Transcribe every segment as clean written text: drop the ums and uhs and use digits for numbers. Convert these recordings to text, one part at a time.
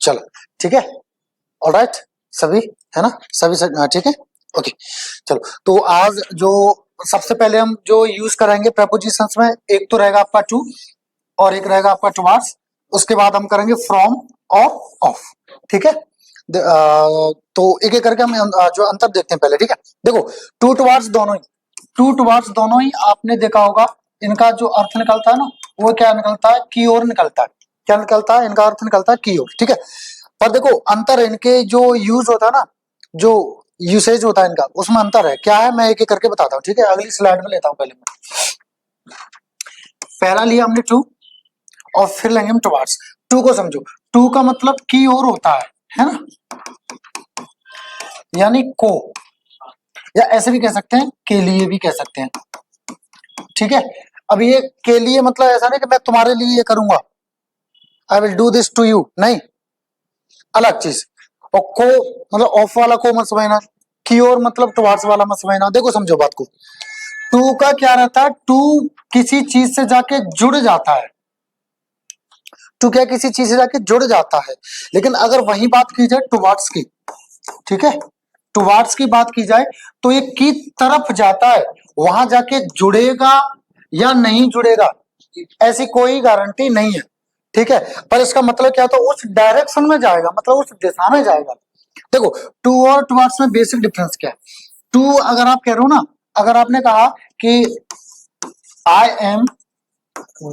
चलो ठीक है, ऑलराइट सभी, है ना, सभी ठीक है, ओके। चलो तो आज जो सबसे पहले हम जो यूज करेंगे prepositions में, एक तो रहेगा आपका टू और एक रहेगा आपका टुवार्ड्स, उसके बाद हम करेंगे फ्रॉम और ऑफ, ठीक है। तो एक एक करके हम जो अंतर देखते हैं पहले, ठीक है। देखो टू टुवार्ड्स दोनों ही आपने देखा होगा, इनका जो अर्थ निकलता है ना, वो क्या निकलता है, की ओर निकलता है। क्या निकलता है, इनका अर्थ निकलता है की ओर, ठीक है। पर देखो अंतर इनके जो यूज होता है ना, जो यूसेज होता है इनका, उसमें अंतर है। क्या है, मैं एक एक करके बताता हूँ, ठीक है। अगली स्लाइड में लेता हूँ, पहला लिया हमने टू और फिर लेंगे हम टुवार्ड्स। टू को समझो, टू का मतलब की ओर होता है ना, यानी को, या ऐसे भी कह सकते हैं, के लिए भी कह सकते हैं, ठीक है। अब ये के लिए मतलब ऐसा नहीं कि मैं तुम्हारे लिए ये करूंगा, I will do this to you, नहीं, अलग चीज। और को मतलब ऑफ वाला को मत समझना, की ओर मतलब टुवार्ड्स वाला मत समझना। देखो समझो बात को, टू का क्या रहता है, टू किसी चीज से जाके जुड़ जाता है, टू क्या किसी चीज से जाके जुड़ जाता है। लेकिन अगर वही बात की जाए टुवार्ड्स की, ठीक है, टुवार्ड्स की बात की जाए तो ये की तरफ जाता है, वहां जाके जुड़ेगा या नहीं जुड़ेगा ऐसी कोई गारंटी नहीं है, ठीक है। पर इसका मतलब क्या, तो उस डायरेक्शन में जाएगा, मतलब उस दिशा में जाएगा। देखो टू और टुवार्ड्स में बेसिक डिफरेंस क्या है। टू अगर आप कह रहे हो ना, अगर आपने कहा कि I am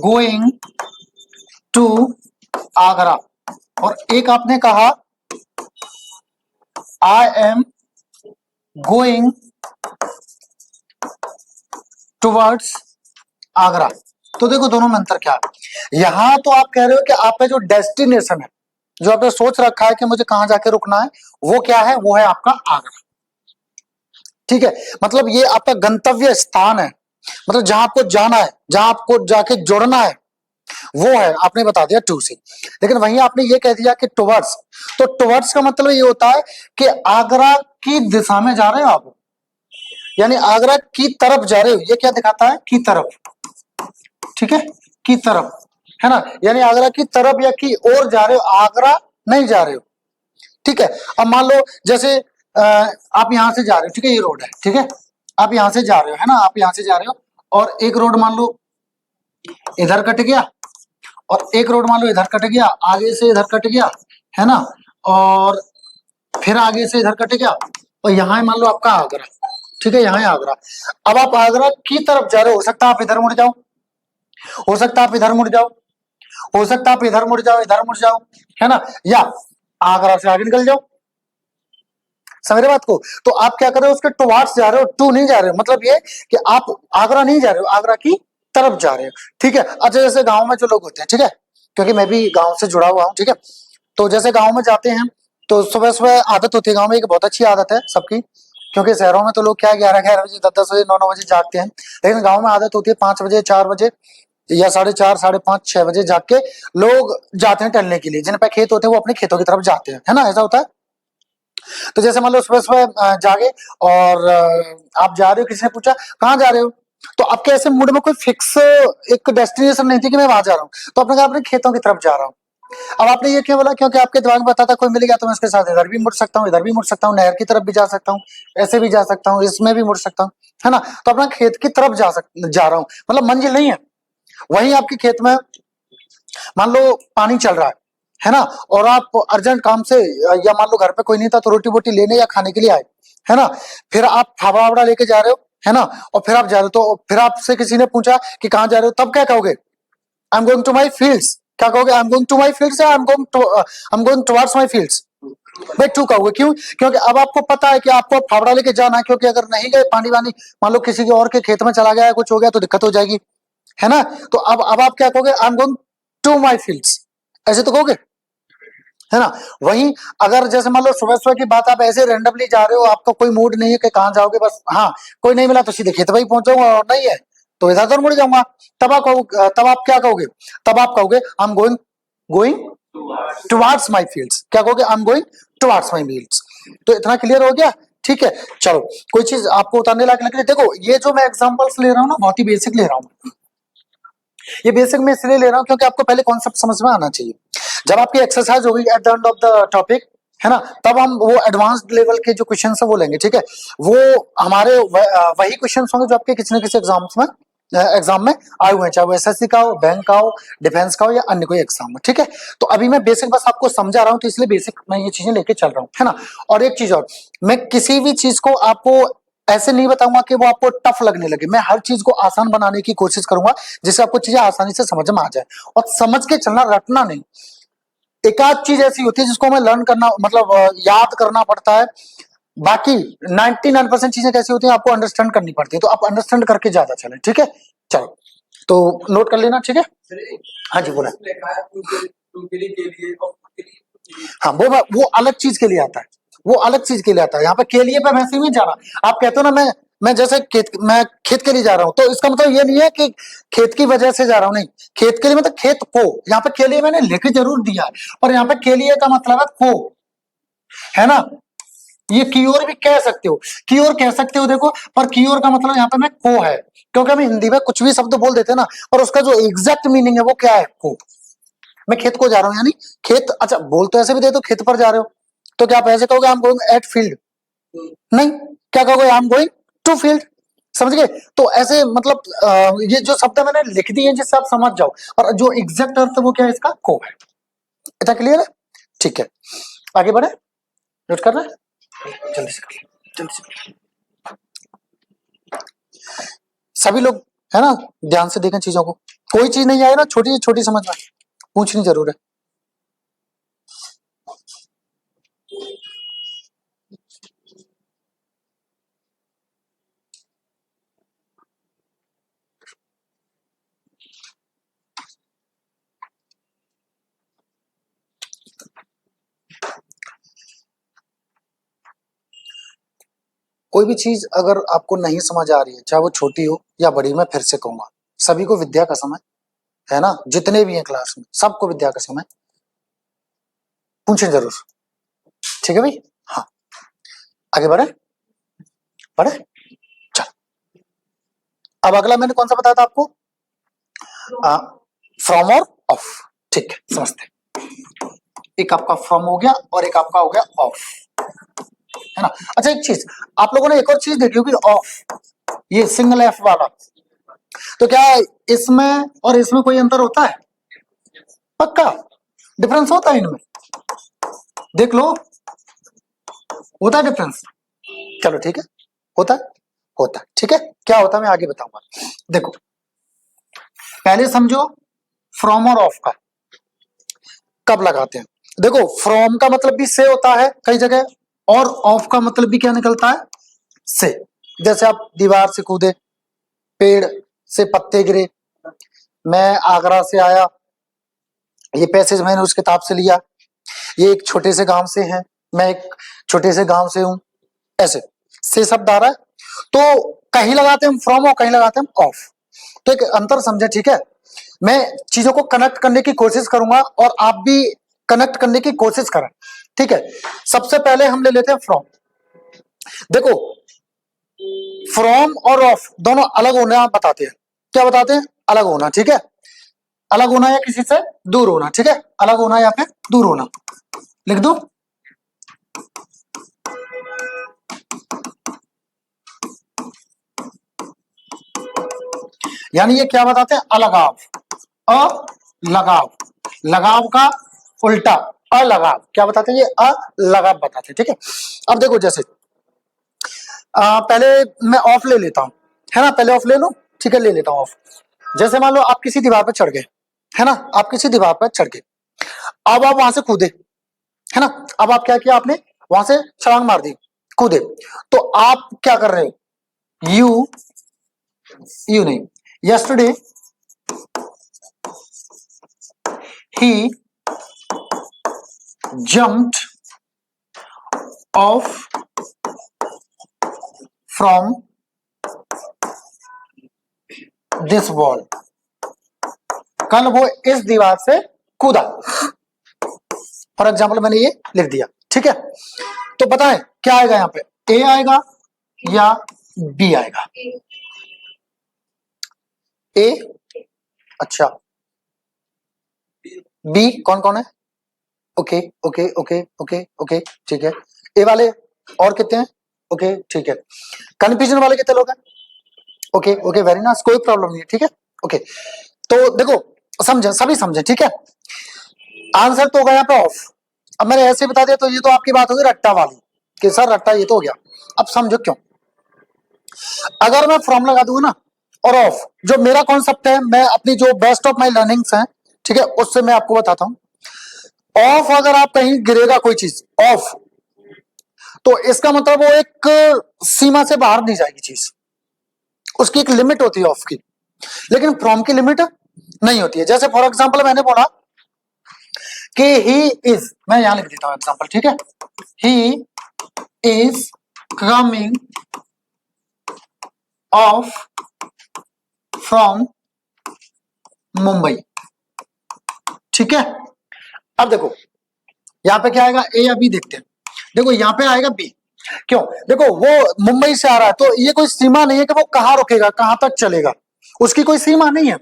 going to Agra, और एक आपने कहा I am going towards Agra, तो देखो दोनों में अंतर क्या है। यहां तो आप कह रहे हो कि आपका जो डेस्टिनेशन है, जो आपने सोच रखा है कि मुझे कहां जाके रुकना है, वो क्या है, वो है आपका आगरा, ठीक है। मतलब ये आपका गंतव्य स्थान है, मतलब जहां आपको जाना है, जहां आपको जाके जुड़ना है, वो है, आपने बता दिया टू से। लेकिन वहीं आपने ये कह दिया कि टुवर्ड्स, तो टुवर्ड्स का मतलब ये होता है कि आगरा की दिशा में जा रहे हो आप, यानी आगरा की तरफ जा रहे हो। ये क्या दिखाता है, की तरफ, ठीक है, की तरफ, है ना, यानी आगरा की तरफ या की ओर जा रहे हो, आगरा नहीं जा रहे हो, ठीक है। अब मान लो जैसे आप यहां से जा रहे हो, ठीक है, ये रोड है, ठीक है, आप यहां से जा रहे हो, है ना, आप यहां से जा रहे हो, और एक रोड मान लो इधर कट गया, और एक रोड मान लो इधर कट गया, आगे से इधर कट गया, है ना, और फिर आगे से इधर कट गया, और यहाँ मान लो आपका आगरा, ठीक है, यहाँ है आगरा। अब आप आगरा की तरफ जा रहे हो सकता है आप इधर मुड़ जाओ, हो सकता है आप इधर मुड़ जाओ, हो सकता है आप इधर मुड़ जाओ, इधर मुड़ जाओ, है ना, या आगरा से आगे निकल जाओ, समझ रहे बात को। तो आप क्या कर रहे हो, उसके टुवार्ड्स जा रहे हो, टू नहीं जा रहे हो, मतलब ये कि आप आगरा नहीं जा रहे हो, आगरा की तरफ जा रहे हो, ठीक है। अच्छा जैसे गांव में जो लोग होते हैं, ठीक है, क्योंकि मैं भी गांव से जुड़ा हुआ हूँ, ठीक है, तो जैसे गांव में जाते हैं तो सुबह सुबह आदत होती है, गांव में एक बहुत अच्छी आदत है सबकी, क्योंकि शहरों में तो लोग क्या 11-11 बजे 10-10 बजे 9-9 बजे जागते हैं, लेकिन गांव में आदत होती है 5 बजे 4 बजे या 4:30 5:30 6 बजे जाग के लोग जाते हैं टहलने के लिए, जिन पे खेत होते हैं वो अपने खेतों की तरफ जाते हैं, है ना, ऐसा होता है। तो जैसे मान लो सुबह सुबह जागे और आप जा रहे हो, किसी ने पूछा कहाँ जा रहे हो, तो आपके ऐसे मूड में कोई फिक्स एक डेस्टिनेशन नहीं थी कि मैं वहां जा रहा हूँ, तो आपने कहा अपने खेतों की तरफ जा रहा हूँ। अब आपने ये क्यों बोला, क्योंकि आपके दिमाग में पता था कोई मिल गया तो मैं उसके साथ इधर भी मुड़ सकता हूँ, इधर भी मुड़ सकता हूँ, नहर की तरफ भी जा सकता हूँ, ऐसे भी जा सकता हूँ, इसमें भी मुड़ सकता हूँ, है ना। तो अपना खेत की तरफ जा रहा हूँ, मतलब मंजिल नहीं है। वहीं आपके खेत में मान लो पानी चल रहा है ना, और आप अर्जेंट काम से, या मान लो घर पे कोई नहीं था तो रोटी वोटी लेने या खाने के लिए आए, है ना, फिर आप फावड़ा वावड़ा लेके जा रहे हो, है ना, और फिर आप जा रहे हो, तो फिर आपसे किसी ने पूछा कि कहाँ जा रहे हो, तब क्या कहोगे, I am going to my fields, क्या कहोगे, I am going to my fields, I am going towards my fields, भाई टू कहोगे, क्यों, क्योंकि अब आपको पता है कि आपको फावड़ा लेके जाना है, क्योंकि अगर नहीं गए पानी वानी, मान लो किसी के और के खेत में चला गया, कुछ हो गया तो दिक्कत हो जाएगी, है ना। तो अब आप क्या कहोगे, I am going to my fields, ऐसे तो कहोगे, है ना। वहीं अगर जैसे मान लो सुबह सुबह की बात, आप ऐसे रैंडमली जा रहे हो, आपका कोई मूड नहीं है कि कहाँ जाओगे, बस हाँ कोई नहीं मिला तो सीधे खेत में ही पहुंच जाऊंगा, और नहीं है तो इधर उधर मुड़ जाऊंगा, तब आप क्या कहोगे, तब आप कहोगे I am going going towards my fields, क्या कहोगे, I am going towards my fields. तो इतना क्लियर हो गया, ठीक है। चलो कोई चीज आपको उतारने लायक लग रही है, देखो ये जो मैं एग्जांपल्स ले रहा हूँ ना, बहुत ही बेसिक ले रहा हूँ, ये बेसिक में इसलिए ले रहा हूँ क्योंकि आपको पहले कॉन्सेप्ट समझ में आना चाहिए। जब आपकी एक्सरसाइज होगी at the end of the topic, है ना, तब हम वो एडवांस्ड लेवल के जो क्वेश्चन है वो लेंगे, ठीक है। वो हमारे वही क्वेश्चन होंगे जो आपके किसी न किसी एग्जाम में आए हुए हैं, चाहे वो एसएससी का हो, बैंक का हो, डिफेंस का हो या अन्य कोई एग्जाम हो, ठीक है। तो अभी मैं बेसिक बस आपको समझा रहा हूं, तो इसलिए बेसिक मैं ये चीजें लेके चल रहा हूं, है ना। और एक चीज और, मैं किसी भी चीज को आपको ऐसे नहीं बताऊंगा कि वो आपको टफ लगने लगे, मैं हर चीज को आसान बनाने की कोशिश करूंगा जिससे आपको चीजें आसानी से समझ में आ जाए, और समझ के चलना, रटना नहीं। एक आध चीज ऐसी होती है जिसको हमें लर्न करना, मतलब याद करना पड़ता है, बाकी 99% चीजें कैसी होती हैं आपको अंडरस्टैंड करनी पड़ती है, तो आप अंडरस्टैंड करके ज्यादा चलें, ठीक है। चलो तो नोट कर लेना, ठीक है। हाँ जी बोला। हाँ वो अलग चीज के लिए आता है, वो अलग चीज के लिए आता है। यहाँ पे के लिए पे वैसे ही जा रहा, आप कहते हो ना मैं जैसे मैं खेत के लिए जा रहा हूँ, तो इसका मतलब ये नहीं है कि खेत की वजह से जा रहा हूँ, नहीं, खेत के लिए मतलब खेत को, यहाँ पे के लिए मैंने लिख जरूर दिया है, पर यहाँ पे के लिए का मतलब है को, है ना। ये की ओर भी कह सकते हो, की ओर कह सकते हो, देखो, पर की ओर का मतलब यहाँ पे मैं को है, क्योंकि हम हिंदी में कुछ भी शब्द बोल देते हैं ना, और उसका जो एग्जैक्ट मीनिंग है वो क्या है, को। मैं खेत को जा रहा हूँ, यानी खेत, अच्छा बोल तो ऐसे भी दे दो खेत पर जा रहे हो, तो क्या आप ऐसे कहोगे I am going at field, नहीं, क्या कहोगे I am going to field, समझ गए। तो ऐसे मतलब ये जो शब्द मैंने लिख दिए जिससे आप समझ जाओ, और जो एग्जैक्ट अर्थ है वो क्या है इसका, को है। इतना क्लियर है, ठीक है। आगे बढ़े, नोट कर रहे हैं, जल्दी से करिए, जल्दी से करिए। सभी लोग, है ना, ध्यान से देखें चीजों को, कोई चीज नहीं आए ना छोटी छोटी समझ में पूछनी जरूर है। कोई भी चीज अगर आपको नहीं समझ आ रही है, चाहे वो छोटी हो या बड़ी, मैं फिर से कहूंगा, सभी को विद्या का समय है ना, जितने भी हैं क्लास में सबको विद्या का समय, पूछें जरूर, ठीक है भाई। हाँ आगे बढ़े, बढ़े, चल। अब अगला मैंने कौन सा बताया था आपको, फ्रॉम और ऑफ, ठीक है, समझते। एक आपका फ्रॉम हो गया और एक आपका हो गया ऑफ, है ना। अच्छा एक चीज आप लोगों ने एक और चीज देखी होगी, ऑफ, ये सिंगल एफ वाला, तो क्या इसमें और इसमें कोई अंतर होता है, पक्का डिफरेंस होता है इनमें, देख लो, होता है डिफरेंस, चलो ठीक है, होता है, होता है, ठीक है। क्या होता है मैं आगे बताऊंगा, देखो पहले समझो फ्रॉम और ऑफ का कब लगाते हैं। देखो फ्रॉम का मतलब भी से होता है कई जगह, और ऑफ का मतलब भी क्या निकलता है, से। जैसे आप दीवार से कूदे, पेड़ से पत्ते गिरे, मैं आगरा से आया, ये पैसेज मैंने उस किताब से लिया, ये एक छोटे से गांव से है, मैं एक छोटे से गांव से हूं, ऐसे से शब्द आ रहा है, तो कहीं लगाते हैं हम फ्रॉम और कहीं लगाते हैं हम ऑफ, तो एक अंतर समझे, ठीक है। मैं चीजों को कनेक्ट करने की कोशिश करूंगा और आप भी कनेक्ट करने की कोशिश करें, ठीक है। सबसे पहले हम ले लेते हैं फ्रॉम, देखो फ्रॉम और ऑफ दोनों अलग होना बताते हैं, क्या बताते हैं, अलग होना, ठीक है, अलग होना या किसी से दूर होना, ठीक है, अलग होना या फिर दूर होना, लिख दो। यानी ये क्या बताते हैं, अलगाव, अलगाव, लगाव का उल्टा अलगाव, क्या बताते हैं, ये अलगाव बताते हैं, ठीक है। अब देखो जैसे पहले मैं ऑफ ले लेता हूं, है ना, पहले ऑफ ले लो, ठीक है, ले लेता हूं ऑफ। जैसे मान लो आप किसी दीवार पर चढ़ गए, है ना, आप किसी दीवार पर चढ़ गए, अब आप वहां से कूदे, है ना, अब आप क्या किया, आपने वहां से छलांग मार दी, कूदे, तो आप क्या कर रहे हो, यू नहीं, yesterday he jumped off from this wall, कल वो इस दीवार से कूदा, फॉर एग्जाम्पल मैंने ये लिख दिया, ठीक है। तो बताएं क्या आएगा यहाँ पे, ए आएगा या बी आएगा, ए, अच्छा बी कौन कौन है, okay okay okay okay okay ठीक है। ए वाले और कितने हैं? ओके ठीक है। कंफ्यूजन वाले कितने लोग हैं? ओके ओके वेरी नाइस, कोई प्रॉब्लम नहीं है, ठीक है ओके। तो देखो समझे, सभी समझे, ठीक है। आंसर तो होगा यहाँ पे ऑफ। अब मैंने ऐसे बता दिया तो ये तो आपकी बात होगी रट्टा वाली कि सर रट्टा ये तो हो गया। अब समझो क्यों। अगर मैं फॉर्मूला लगा दूंगा ना और ऑफ, जो मेरा कॉन्सेप्ट है, मैं अपनी जो बेस्ट ऑफ माई लर्निंग्स हैं, ठीक है, उससे मैं आपको बताता हूं। ऑफ अगर आप कहीं गिरेगा कोई चीज ऑफ, तो इसका मतलब वो एक सीमा से बाहर नहीं जाएगी चीज, उसकी एक लिमिट होती है ऑफ की। लेकिन फ्रॉम की लिमिट नहीं होती है। जैसे फॉर एग्जांपल मैंने बोला कि ही इज, मैं यहां लिख देता हूं एग्जांपल, ठीक है। He is coming of from Mumbai, ठीक है। अब देखो यहां पे क्या आएगा, ए या बी देखते हैं। देखो यहां पे आएगा बी, क्यों? देखो वो मुंबई से आ रहा है तो ये कोई सीमा नहीं है कि वो कहां रुकेगा, कहां तक चलेगा, उसकी कोई सीमा नहीं है।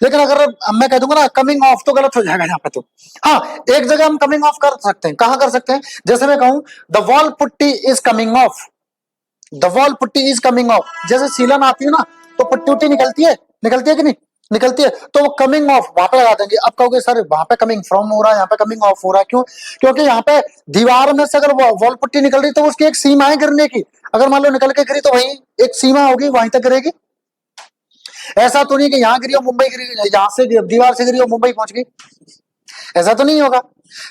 लेकिन अगर मैं कह दूंगा ना कमिंग ऑफ, तो गलत हो जाएगा यहाँ पे तो। हाँ, एक जगह हम कमिंग ऑफ कर सकते हैं, कहां कर सकते हैं? जैसे मैं कहूं the wall putty is coming of, the wall putty is coming of. जैसे सीलन आती है ना तो पुट्टी उट्टी निकलती है कि नहीं निकलती है, तो वो कमिंग ऑफ वहां पे लगा देंगे। अब कहोगे सर वहां पे कमिंग फ्रॉम हो रहा है, यहाँ पे कमिंग ऑफ हो रहा है, क्यों? क्योंकि यहाँ पे दीवार में से अगर वॉल पुट्टी निकल रही तो उसकी एक सीमा है गिरने की। अगर मान लो निकल के गिरी तो वही एक सीमा होगी, वहीं तक गिरेगी। ऐसा तो नहीं कि यहाँ गिरी हो मुंबई गिरी, यहाँ से दीवार से गिरी हो मुंबई पहुंच गई, ऐसा तो नहीं होगा,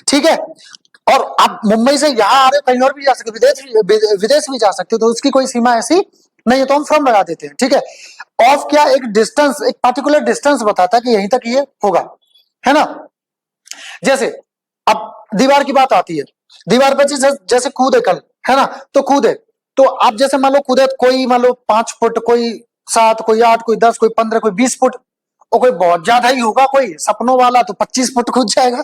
ठीक है। और आप मुंबई से यहाँ आ रहे हो, कहीं और भी जा सकते हो, विदेश भी जा सकते हो, तो उसकी कोई सीमा ऐसी नहीं है, तो हम फ्रॉम लगा देते हैं, ठीक है। ऑफ क्या, एक डिस्टेंस, एक पर्टिकुलर डिस्टेंस बताता है कि यहीं तक ये होगा, है ना। जैसे अब दीवार की बात आती है, दीवार पर जैसे कूदे कल, है ना, तो कूदे, तो आप जैसे मान लो कूदे, कोई मान लो 5 फुट, कोई 7, कोई 8, कोई 10, कोई 15, कोई 20 फुट, और कोई बहुत ज्यादा ही होगा, कोई सपनों वाला तो 25 फुट कूद जाएगा।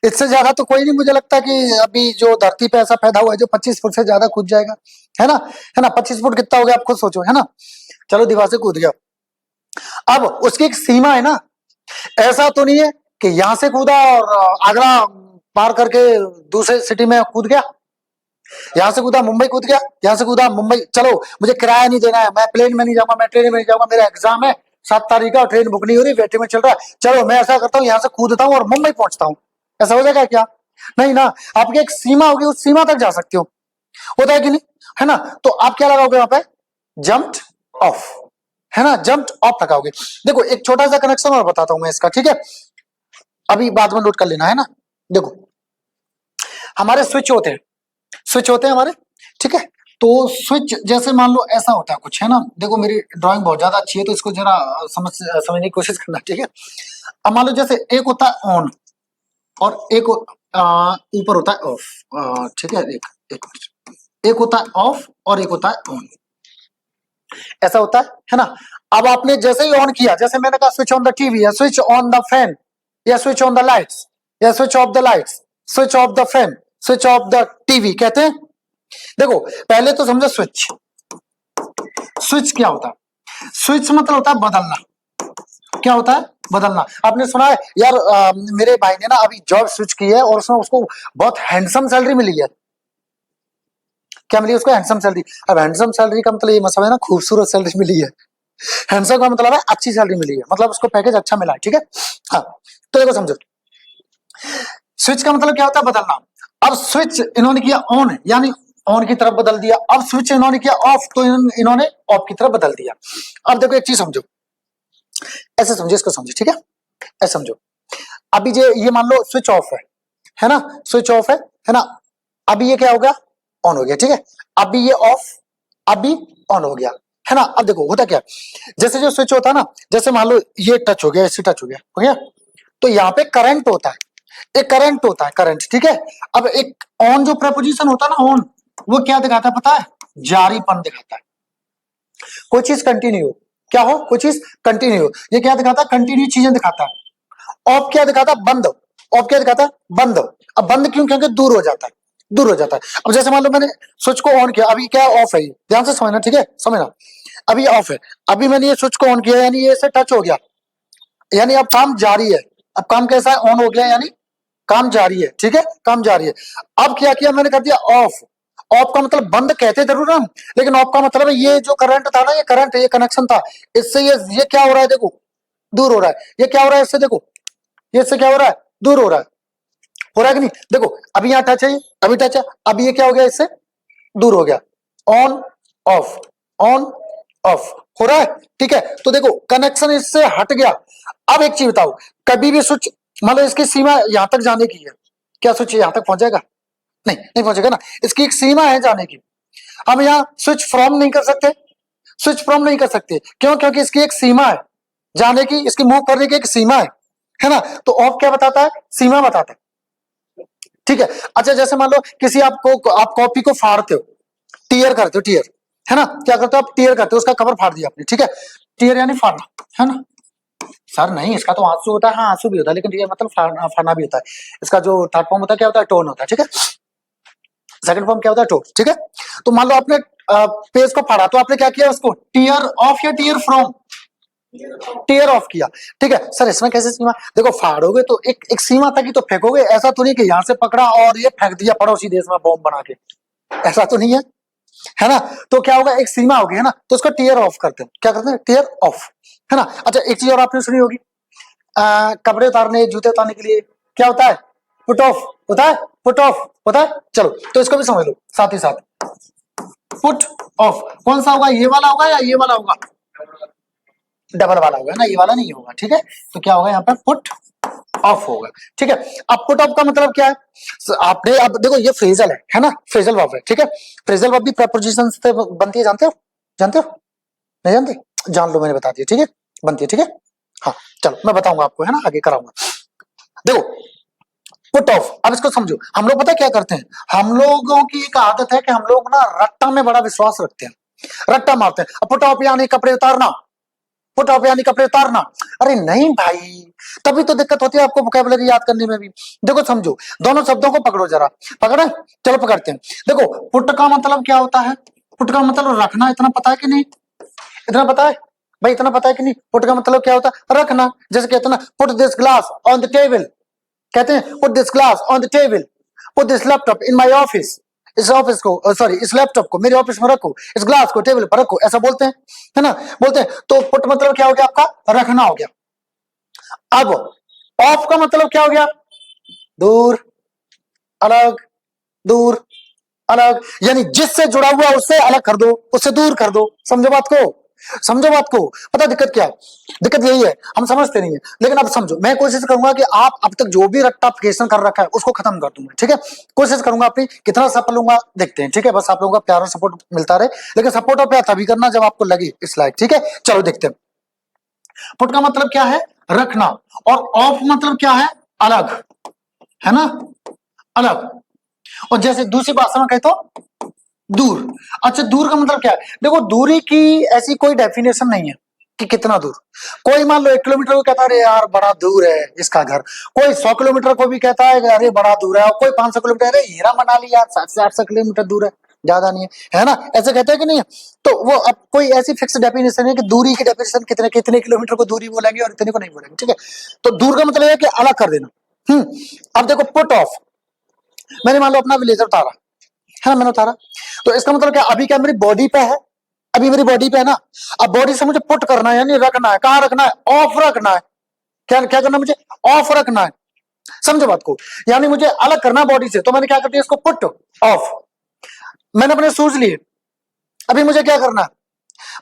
इससे ज्यादा तो कोई नहीं मुझे लगता कि अभी जो धरती पे ऐसा पैदा हुआ है जो 25 फुट से ज्यादा कूद जाएगा, है ना। 25 फुट कितना हो गया आप खुद सोचो, है ना। चलो दीवार से कूद गया। अब उसकी एक सीमा है ना, ऐसा तो नहीं है कि यहां से कूदा और आगरा पार करके दूसरे सिटी में कूद गया, यहां से कूदा मुंबई कूद गया, यहां से कूदा मुंबई, चलो मुझे किराया नहीं देना है, मैं प्लेन में नहीं जाऊंगा, मैं ट्रेन में नहीं जाऊंगा, मेरा एग्जाम है 7 तारीख का और ट्रेन बुक नहीं हो रही, वेटिंग में चल रहा है, चलो मैं ऐसा करता हूँ यहां से कूदता हूँ और मुंबई पहुंचता हूँ। ऐसा हो जाएगा क्या? नहीं ना, आपकी एक सीमा होगी, उस सीमा तक जा सकते हो, होता है कि नहीं, है ना। तो आप क्या लगाओगे वहां पे? जंप्ड ऑफ, है ना, जंप्ड ऑफ लगाओगे। देखो एक छोटा सा कनेक्शन और बताता हूं मैं इसका, ठीक है, अभी बाद में नोट कर लेना, है ना। देखो हमारे स्विच होते हैं, स्विच होते हैं हमारे, ठीक है। तो स्विच जैसे मान लो ऐसा होता है कुछ, है ना। देखो मेरी ड्राइंग बहुत ज्यादा अच्छी है तो इसको जरा समझने की कोशिश करना, ठीक है। अब मान लो जैसे एक होता है ऑन और एक ऊपर होता है ऑफ, ठीक है। एक होता है ऑफ और एक होता है ऑन, ऐसा होता है ना। अब आपने जैसे ही ऑन किया, जैसे मैंने कहा स्विच ऑन द टीवी या स्विच ऑन द फैन या स्विच ऑन द लाइट्स या switch off the lights, switch off the fan, switch off the TV कहते हैं। देखो पहले तो समझो स्विच, स्विच क्या होता है? स्विच मतलब होता है बदलना। क्या होता है? बदलना। आपने सुना है यार, मेरे भाई ने ना अभी जॉब स्विच की है और उसमें उसको बहुत हैंडसम सैलरी मिली है। क्या मिली उसको? Handsome salary. अब हैंडसम सैलरी का मतलब ये मतलब है ना, खूबसूरत सैलरी मिली है। हैंडसम का मतलब है अच्छी सैलरी मिली है, मतलब उसको पैकेज अच्छा मिला है, ठीक है। हाँ, तो देखो समझो, स्विच का मतलब क्या होता है? बदलना। अब स्विच इन्होंने किया ऑन, यानी ऑन की तरफ बदल दिया। अब स्विच इन्होंने किया ऑफ, तो इन्होंने ऑफ की तरफ बदल दिया। अब देखो एक चीज समझो, ऐसे समझो, इसको समझो, ठीक है, ऐसे समझो। अभी ये मान लो स्विच ऑफ है ना, स्विच ऑफ है ना। अभी ये क्या हो गया? ऑन हो गया, ठीक है। अभी ये ऑफ, अभी ऑन हो गया, है ना। अब देखो होता क्या, जैसे जो स्विच होता है ना, जैसे मान लो ये टच हो गया, इससे टच हो गया, तो यहाँ पे करंट होता है, एक करंट होता है, करंट, ठीक है। अब एक ऑन जो प्रपोजिशन होता है ना, ऑन, वो क्या दिखाता है पता है? जारीपन दिखाता है। कोई चीज कंटिन्यू क्या हो, कोई चीज कंटिन्यू, ये क्या दिखाता है? कंटिन्यू चीजें दिखाता है। ऑफ क्या दिखाता है? बंद। ऑफ क्या दिखाता है? बंद। अब बंद क्यों? क्योंकि दूर हो जाता है, दूर हो जाता है। अब जैसे मान लो मैंने स्विच को ऑन किया, अभी क्या ऑफ है, ध्यान से समझना, ठीक है, समझना। अभी ऑफ है, अभी मैंने ये स्विच को ऑन किया, यानी ये से टच हो गया, यानी अब काम जारी है। अब काम कैसा है? ऑन हो गया, यानी काम जारी है, ठीक है, काम जारी है। अब क्या किया मैंने, कर दिया ऑफ। ऑफ का मतलब बंद कहते जरूर हम, लेकिन ऑफ का मतलब है ये जो करंट था ना, ये करंट, ये कनेक्शन था, इससे ये क्या हो रहा है, देखो दूर हो रहा है। ये क्या हो रहा है इससे, देखो ये इससे क्या हो रहा है, दूर हो रहा है। हो रहा है कि नहीं, देखो अभी यहाँ टच है, अभी टच है, अब ये क्या हो गया, इससे दूर हो गया। ऑन ऑफ, ऑन ऑफ हो रहा है, ठीक है। तो देखो कनेक्शन इससे हट गया। अब एक चीज बताओ, कभी भी स्विच मान लो इसकी सीमा यहां तक जाने की है, क्या स्विच यहां तक पहुंच जाएगा, नहीं नहीं पहुंचेगा ना, इसकी एक सीमा है जाने की। हम यहाँ स्विच फ्रॉम नहीं कर सकते, स्विच फ्रॉम नहीं कर सकते, क्यों, क्योंकि इसकी एक सीमा है जाने की, इसकी मूव करने की एक सीमा है ना। तो ऑफ क्या बताता है, सीमा बताता है, ठीक है। अच्छा जैसे मान लो किसी आप कॉपी को फाड़ते हो, टीयर करते हो, टीयर है ना, क्या करते हो आप, टीयर करते हो, उसका कवर फाड़ दिया आपने, ठीक है। टीयर यानी फाड़ना, है ना सर, नहीं इसका तो आंसू होता है, हाँ आंसू भी होता है, लेकिन टीयर मतलब फाड़ना भी होता है। इसका जो थर्ड फॉर्म होता है क्या होता है, टोन होता है, ठीक है। सेकंड फॉर्म क्या होता है, टोन, ठीक है। तो मान लो आपने पेज को फाड़ा, तो आपने क्या किया, उसको टीयर ऑफ या टीयर फ्रॉम, टीयर ऑफ किया, ठीक है। सर इसमें कैसे सीमा, देखो फाड़ोगे तो एक सीमा तक ही तो फेंकोगे, ऐसा तो नहीं कि यहां से पकड़ा और ये फेंक दिया पड़ोसी देश में बॉम्ब बना के, ऐसा तो नहीं है ना। तो क्या होगा, एक सीमा होगी, है ना, तो उसको टीयर ऑफ करते हैं, क्या करते हैं, टीयर ऑफ, है ना। अच्छा एक चीज और आपने सुनी होगी, कपड़े उतारने, जूते उतारने के लिए क्या होता है, पुट ऑफ होता है, पुट ऑफ होता है। चलो तो इसको भी समझ लो साथ ही साथ, पुट ऑफ कौन सा होगा, ये वाला होगा या ये वाला होगा, डबल वाला होगा ना, ये वाला नहीं होगा, ठीक है। तो क्या होगा यहाँ पर, पुट ऑफ होगा, ठीक है। अब पुट ऑफ का मतलब क्या है, आपने अब देखो ये फ्रेजल है ना, फ्रेजल वर्ब है, ठीक है। फ्रेजल वर्ब भी प्रीपोजिशन से बनती है, जानते हो, जानते हो, नहीं जानते, जान लो मैंने बता दिया, ठीक है, बनती है, ठीक है। हाँ चलो मैं बताऊंगा आपको, है ना, आगे कराऊंगा। देखो पुट ऑफ, अब इसको समझो, हम लोग पता क्या करते हैं, हम लोगों की एक आदत है कि हम लोग ना रट्टा में बड़ा विश्वास रखते हैं, रट्टा मारते हैं। पुट ऑफ यानी कपड़े उतारना, पुट ऑफ यानी कपड़े उतारना, अरे नहीं भाई, तभी तो दिक्कत होती है आपको वोकैबुलरी याद करने में भी। देखो समझो, दोनों शब्दों को पकड़ो जरा, पकड़े, चलो पकड़ते हैं। देखो पुट का मतलब क्या होता है, पुट का मतलब रखना, इतना पता है कि नहीं, इतना पता है भाई, इतना पता है कि नहीं, पुट का मतलब क्या होता है, रखना। जैसे कहते हैं ना, put this glass on the table, कहते हैं put this glass on the table, put this laptop in my office, इस ऑफिस को सॉरी इस लैपटॉप को मेरे ऑफिस में रखो, इस ग्लास को टेबल पर रखो, ऐसा बोलते हैं, है ना, बोलते हैं। तो पुट मतलब क्या हो गया आपका, रखना हो गया। अब ऑफ का मतलब क्या हो गया, दूर, अलग, दूर, अलग, यानी जिससे जुड़ा हुआ उससे अलग कर दो, उससे दूर कर दो, समझो बात को, समझो बात को। पता दिक्कत क्या है, दिक्कत यही है, हम समझते नहीं है। लेकिन अब समझो, मैं कोशिश करूंगा कि आप अब तक जो भी रट्टाफिकेशन कर रखा है उसको खत्म कर दूंगा, ठीक है। कोशिश करूंगा अपनी, कितना सफल होऊंगा देखते हैं, ठीक है। बस आप लोगों का प्यार और सपोर्ट मिलता रहे, लेकिन सपोर्ट और प्यार तभी करना जब आपको लगे इस लायक, ठीक है। चलो देखते हैं, पुट का मतलब क्या है, रखना, और ऑफ मतलब क्या है, अलग, है ना, अलग। और जैसे दूसरी भाषा में कहे तो दूर। अच्छा दूर का मतलब क्या है, देखो दूरी की ऐसी कोई डेफिनेशन नहीं है कि कितना दूर। कोई मान लो 1 किलोमीटर को कहता है अरे यार बड़ा दूर है इसका घर, कोई 100 किलोमीटर को भी कहता है अरे बड़ा दूर है, और कोई 500 किलोमीटर, अरे हीरा मनाली यार 700 से 800 किलोमीटर दूर है, ज्यादा नहीं है ना, ऐसे कहते हैं कि नहीं है। तो वो अब कोई ऐसी फिक्स डेफिनेशन है कि दूरी की डेफिनेशन कितने कितने किलोमीटर को दूरी बोलेंगे और इतने को नहीं बोलेंगे, ठीक है। तो दूर का मतलब है कि अलग कर देना। अब देखो पुट ऑफ, मैंने मान लो अपना ब्लेजर उतारा, है ना, मैंने उतारा, तो इसका मतलब क्या, अभी क्या मेरी बॉडी पे है, अभी मेरी बॉडी पे है ना। अब बॉडी से मुझे पुट करना है, यानी रखना है, कहां रखना है, ऑफ रखना है। क्या क्या करना है मुझे, ऑफ रखना है, समझो बात को, यानी मुझे अलग करना बॉडी से। तो मैंने क्या कर दिया, इसको पुट ऑफ। मैंने अपने शूज लिए, अभी मुझे क्या करना है,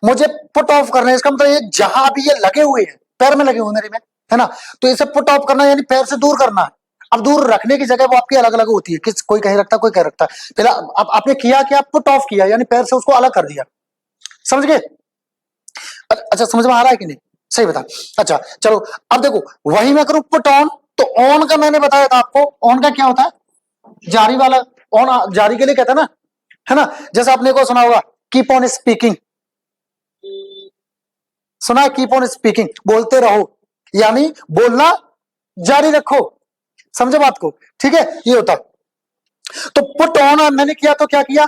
मुझे पुट ऑफ करना है। इसका मतलब ये जहां अभी ये लगे हुए हैं, पैर में लगे हुए मेरे में, है ना, तो इसे पुट ऑफ करना है, यानी पैर से दूर करना है। अब दूर रखने की जगह वो आपकी अलग अलग होती है, किस कोई कहीं रखता है, कोई कहीं रखता है। पहले अब आपने किया कि आप पुट ऑफ किया, यानी पैर से उसको अलग कर दिया, समझ गए। अच्छा समझ में आ रहा है कि नहीं, सही बता। अच्छा चलो अब देखो, वही मैं करूं पुट ऑन, तो ऑन का मैंने बताया था आपको, ऑन का क्या होता है, जारी वाला, ऑन जारी के लिए कहता है ना। जैसे आपने को सुना होगा कीप ऑन स्पीकिंग, सुना है, कीप ऑन स्पीकिंग, बोलते रहो, यानी बोलना जारी रखो, समझो बात को, ठीक है, ये होता। तो पुट ऑन मैंने किया तो क्या किया,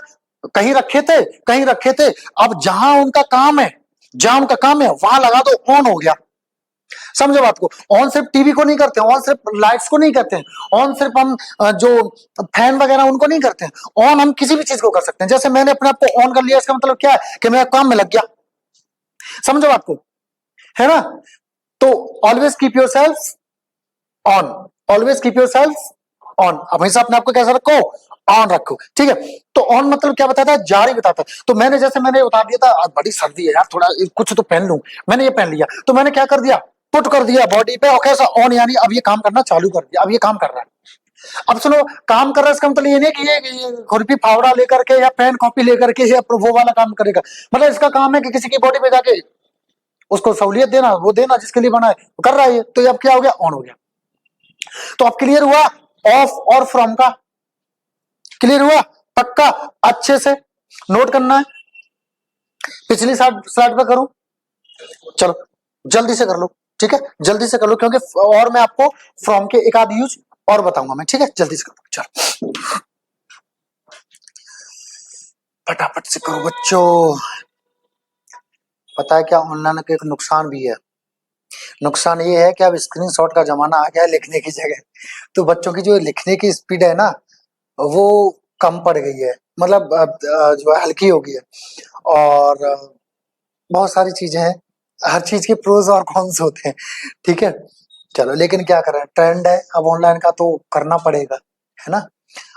कहीं रखे थे, कहीं रखे थे, अब जहां उनका काम है, जहां उनका काम है वहां लगा दो, ऑन हो गया, समझो बात को। ऑन सिर्फ टीवी को नहीं करते, ऑन सिर्फ लाइट्स को नहीं करते हैं, ऑन सिर्फ हम जो फैन वगैरह उनको नहीं करते हैं, ऑन हम किसी भी चीज को कर सकते हैं। जैसे मैंने अपने आप को ऑन कर लिया, इसका मतलब क्या है कि मैं काम में लग गया। समझो बात को, है ना। तो always keep your self on, always keep your self on, हमेशा अपने आप को कैसा रखो, ऑन रखो, ठीक है। तो ऑन मतलब क्या बताता है, जारी बताता है। तो मैंने जैसे मैंने बता दिया था, आज बड़ी सर्दी है यार, थोड़ा कुछ तो पहन लूं, मैंने ये पहन लिया, तो मैंने क्या कर दिया, पुट कर दिया बॉडी पे, और कैसा ऑन, यानी अब ये काम करना चालू कर दिया, अब ये काम कर रहा है। अब सुनो, काम कर रहा है इसका मतलब ये नहीं कि ये खुरपी फावड़ा लेकर के या पेन कॉपी लेकर के या वो वाला काम करेगा। मतलब इसका काम है कि किसी की बॉडी पे जाके उसको सहूलियत देना, वो देना जिसके लिए बना है, वो कर रहा है ये। तो ये अब क्या हो गया, ऑन हो गया। तो अब क्लियर हुआ ऑफ और फ्रॉम का, क्लियर हुआ पक्का, अच्छे से नोट करना है। पिछली स्लाइड पे करूं, चलो जल्दी से कर लो, ठीक है, जल्दी से कर लो, क्योंकि और मैं आपको फ्रॉम के एक आध यूज और बताऊंगा मैं, ठीक है, जल्दी से करो, चलो फटाफट से करो बच्चों। पता है क्या, ऑनलाइन का एक नुकसान भी है। नुकसान ये है कि अब स्क्रीनशॉट का जमाना आ गया है लिखने की जगह, तो बच्चों की जो लिखने की स्पीड है ना, वो कम पड़ गई है, मतलब जो है हल्की हो गई है। और बहुत सारी चीजें हैं, हर चीज के प्रोज और कॉन्स होते हैं, ठीक है। चलो, लेकिन क्या करें, ट्रेंड है अब ऑनलाइन का, तो करना पड़ेगा, है ना।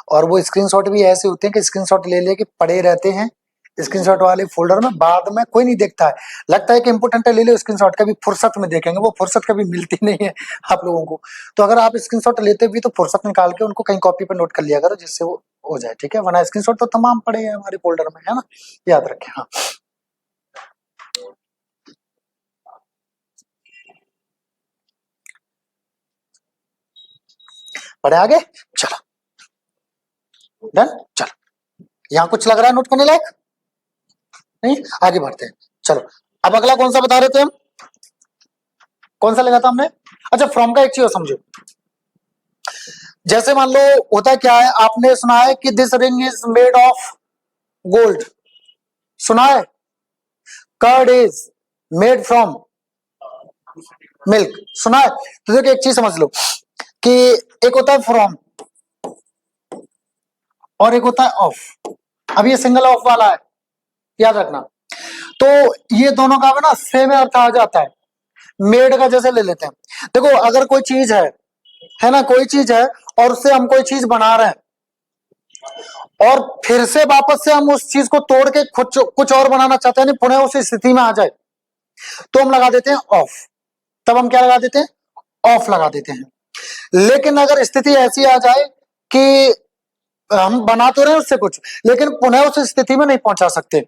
और वो स्क्रीनशॉट भी ऐसे होते हैं कि स्क्रीनशॉट ले लेके पड़े रहते हैं स्क्रीनशॉट वाले फोल्डर में, बाद में कोई नहीं देखता है, लगता है कि इंपोर्टेंट है, ले लो स्क्रीनशॉट, कभी फुर्सत में देखेंगे, वो फुर्सत कभी मिलती नहीं है आप लोगों को। तो अगर आप स्क्रीनशॉट लेते भी तो फुर्सत निकाल के उनको कहीं कॉपी पे नोट कर लिया करो, जिससे वो हो जाए, ठीक है। वरना स्क्रीनशॉट तो तमाम पड़े हैं हमारे फोल्डर में, है ना, याद रखें। हाँ, पढ़े आगे, चलो डन, चलो यहाँ कुछ लग रहा है नोट करने लायक नहीं, आगे बढ़ते हैं। चलो अब अगला कौन सा बता रहे थे हम, कौन सा लगा था हमने, अच्छा फ्रॉम का एक चीज और समझो। जैसे मान लो होता क्या है, आपने सुना है कि this ring is made of gold, सुना है। Curd is made from milk, सुना है। तो देखो एक चीज समझ लो कि एक होता है फ्रॉम और एक होता है ऑफ। अब ये सिंगल ऑफ वाला है, याद रखना। तो ये दोनों का ना सेम अर्थ आ जाता है। मेड का जैसे ले लेते हैं, देखो अगर कोई चीज है ना, कोई चीज है और उससे हम कोई चीज बना रहे हैं और फिर से वापस से हम उस चीज को तोड़ के कुछ और बनाना चाहते हैं, पुनः उस स्थिति में आ जाए, तो हम लगा देते हैं ऑफ। तब हम क्या लगा देते हैं, ऑफ लगा देते हैं। लेकिन अगर स्थिति ऐसी आ जाए कि हम बना तो रहे हैं उससे कुछ, लेकिन पुनः उस स्थिति में नहीं पहुंचा सकते,